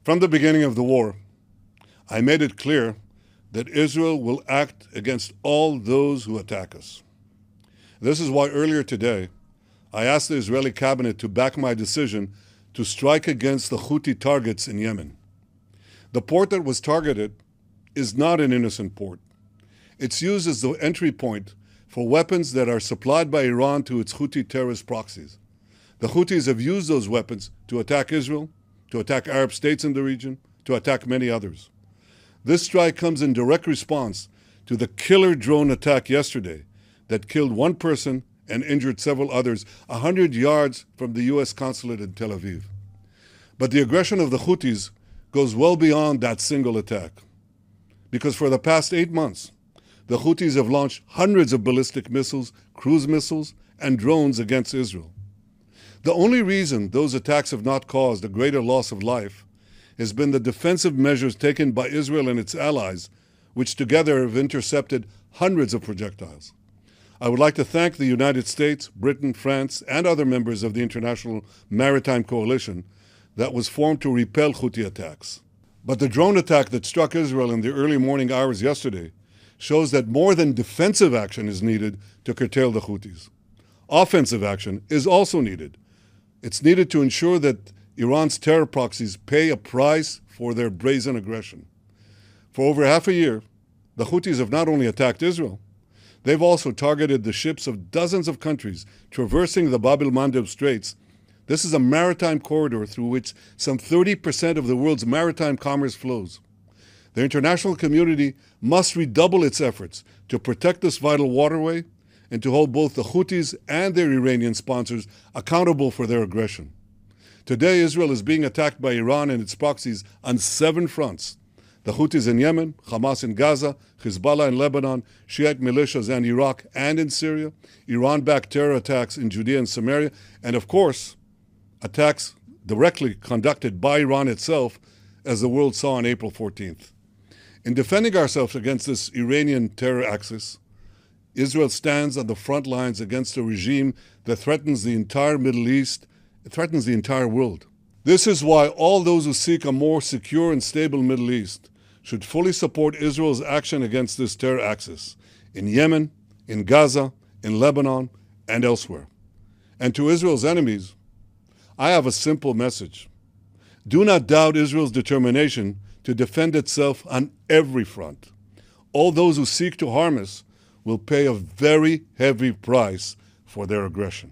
From the beginning of the war, I made it clear that Israel will act against all those who attack us. This is why earlier today, I asked the Israeli cabinet to back my decision to strike against the Houthi targets in Yemen. The port that was targeted is not an innocent port. It's used as the entry point for weapons that are supplied by Iran to its Houthi terrorist proxies. The Houthis have used those weapons to attack Israel, to attack Arab states in the region, to attack many others. This strike comes in direct response to the killer drone attack yesterday that killed one person and injured several others 100 yards from the U.S. consulate in Tel Aviv. But the aggression of the Houthis goes well beyond that single attack. Because for the past 8 months, the Houthis have launched hundreds of ballistic missiles, cruise missiles, and drones against Israel. The only reason those attacks have not caused a greater loss of life has been the defensive measures taken by Israel and its allies, which together have intercepted hundreds of projectiles. I would like to thank the United States, Britain, France, and other members of the International Maritime Coalition that was formed to repel Houthi attacks. But the drone attack that struck Israel in the early morning hours yesterday shows that more than defensive action is needed to curtail the Houthis. Offensive action is also needed. It's needed to ensure that Iran's terror proxies pay a price for their brazen aggression. For over half a year, the Houthis have not only attacked Israel, they've also targeted the ships of dozens of countries traversing the Bab el-Mandeb Straits. This is a maritime corridor through which some 30% of the world's maritime commerce flows. The international community must redouble its efforts to protect this vital waterway and to hold both the Houthis and their Iranian sponsors accountable for their aggression. Today, Israel is being attacked by Iran and its proxies on 7 fronts: the Houthis in Yemen, Hamas in Gaza, Hezbollah in Lebanon, Shiite militias in Iraq and in Syria, Iran-backed terror attacks in Judea and Samaria, and of course, attacks directly conducted by Iran itself, as the world saw on April 14th. In defending ourselves against this Iranian terror axis, Israel stands on the front lines against a regime that threatens the entire Middle East. It threatens the entire world. This is why all those who seek a more secure and stable Middle East should fully support Israel's action against this terror axis in Yemen, in Gaza, in Lebanon, and elsewhere. And to Israel's enemies, I have a simple message. Do not doubt Israel's determination to defend itself on every front. All those who seek to harm us will pay a very heavy price for their aggression.